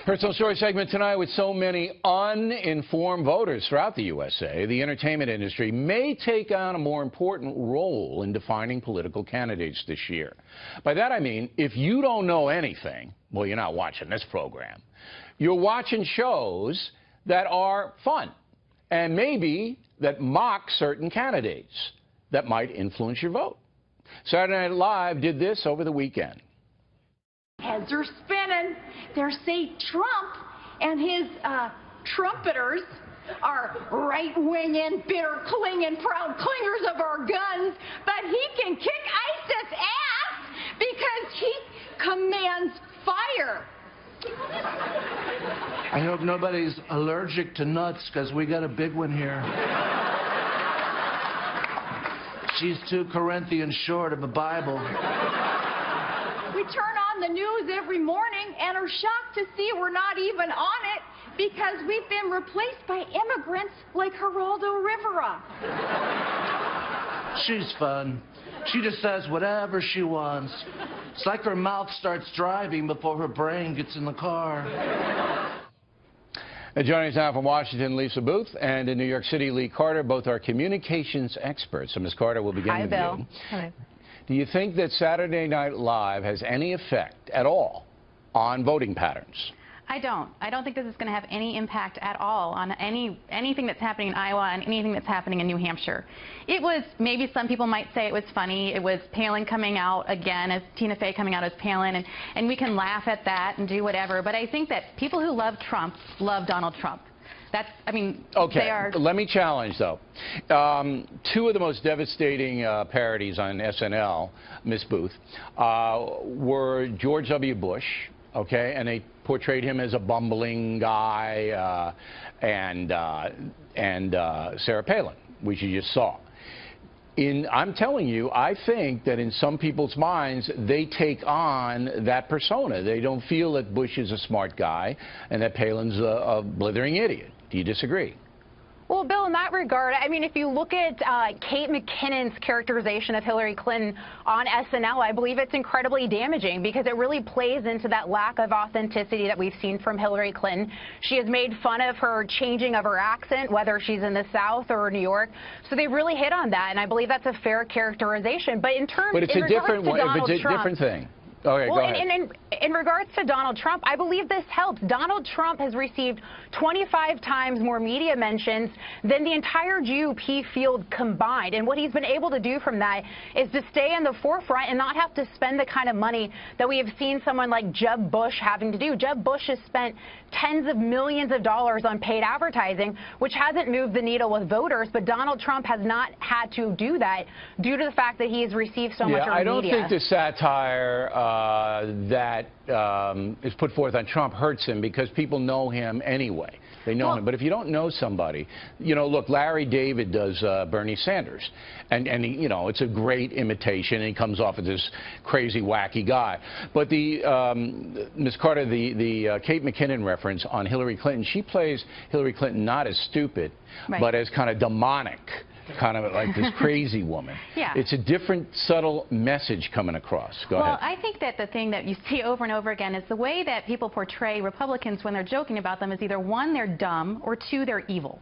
Personal story segment tonight. With so many uninformed voters throughout the USA, the entertainment industry may take on a more important role in defining political candidates this year. By that I mean, if you don't know anything, well, you're not watching this program. You're watching shows that are fun and maybe that mock certain candidates that might influence your vote. Saturday Night Live did this over the weekend. Heads are spinning. They say Trump and his trumpeters are right-winging, bitter, clinging, proud clingers of our guns, but he can kick ISIS ass because he commands fire. I hope nobody's allergic to nuts, because we got a big one here. She's 2 Corinthians short of a Bible. We turn on the news every morning and are shocked to see we're not even on it because we've been replaced by immigrants like Geraldo Rivera. She's fun. She just says whatever she wants. It's like her mouth starts driving before her brain gets in the car. Joining us now from Washington, Lisa Booth, and in New York City, Lee Carter. Both are communications experts. So, Ms. Carter, we'll begin with Bill. you. Hello. Do you think that Saturday Night Live has any effect at all on voting patterns? I don't. I don't think this is going to have any impact at all on anything that's happening in Iowa and anything that's happening in New Hampshire. It was, maybe some people might say it was funny. It was Palin coming out again as Tina Fey coming out as Palin, and we can laugh at that and do whatever. But I think that people who love Trump love Donald Trump. That's, I mean, okay. They are. Let me challenge, though. 2 of the most devastating parodies on SNL, Ms. Booth, were George W. Bush, okay, and they portrayed him as a bumbling guy, and Sarah Palin, which you just saw. I'm telling you, I think that in some people's minds, they take on that persona. They don't feel that Bush is a smart guy and that Palin's a blithering idiot. Do you disagree? Well, Bill, in that regard, I mean, if you look at Kate McKinnon's characterization of Hillary Clinton on SNL, I believe it's incredibly damaging because it really plays into that lack of authenticity that we've seen from Hillary Clinton. She has made fun of her changing of her accent, whether she's in the South or New York. So they really hit on that, and I believe that's a fair characterization. But in terms, but it's a different one. It's a different thing. Okay, well, go ahead. In regards to Donald Trump, I believe this helps. Donald Trump has received 25 times more media mentions than the entire GOP field combined. And what he's been able to do from that is to stay in the forefront and not have to spend the kind of money that we have seen someone like Jeb Bush having to do. Jeb Bush has spent tens of millions of dollars on paid advertising, which hasn't moved the needle with voters. But Donald Trump has not had to do that due to the fact that he has received so much of the media. I don't think the satire that is put forth on Trump hurts him because people know him anyway. They know him. But if you don't know somebody, you know, look, Larry David does Bernie Sanders. And he, you know, it's a great imitation, and he comes off as this crazy, wacky guy. But the, Ms. Carter, the Kate McKinnon reference on Hillary Clinton, she plays Hillary Clinton not as stupid, but as kind of demonic. Kind of like this crazy woman. Yeah. It's a different, subtle message coming across. Go ahead. Well, I think that the thing that you see over and over again is the way that people portray Republicans when they're joking about them is either 1, they're dumb, or 2, they're evil.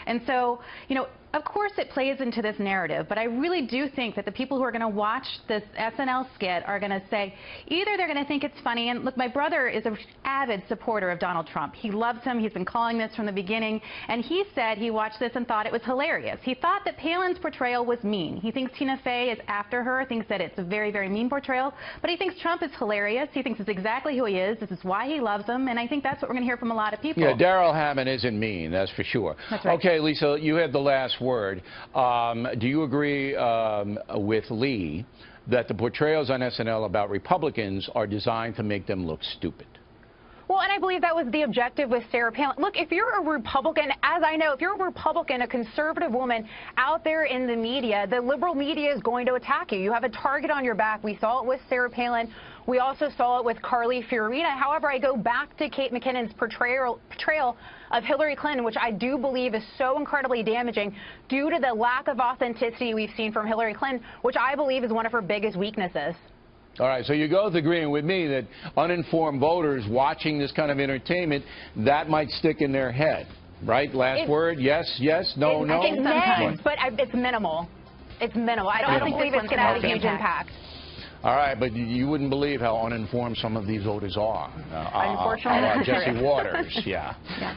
And so, you know, of course it plays into this narrative, but I really do think that the people who are going to watch this SNL skit are going to say, either they're going to think it's funny, and look, my brother is an avid supporter of Donald Trump. He loves him. He's been calling this from the beginning, and he said he watched this and thought it was hilarious. He thought that Palin's portrayal was mean. He thinks Tina Fey is after her, thinks that it's a very, very mean portrayal, but he thinks Trump is hilarious. He thinks it's exactly who he is. This is why he loves him, and I think that's what we're going to hear from a lot of people. Yeah, Daryl Hammond isn't mean, that's for sure. That's right. Okay, Lisa, you had the last word. Do you agree with Lee that the portrayals on SNL about Republicans are designed to make them look stupid? Well, and I believe that was the objective with Sarah Palin. Look, if you're a Republican, as I know, if you're a Republican, a conservative woman out there in the media, the liberal media is going to attack you. You have a target on your back. We saw it with Sarah Palin. We also saw it with Carly Fiorina. However, I go back to Kate McKinnon's portrayal of Hillary Clinton, which I do believe is so incredibly damaging due to the lack of authenticity we've seen from Hillary Clinton, which I believe is one of her biggest weaknesses. All right, so you're both agreeing with me that uninformed voters watching this kind of entertainment, that might stick in their head, right? Last word, yes, no, no? I think Sometimes. but it's minimal. It's minimal. I don't Minimal. believe it's going to have a huge impact. All right, but you wouldn't believe how uninformed some of these voters are. Unfortunately, Jesse Waters, yeah.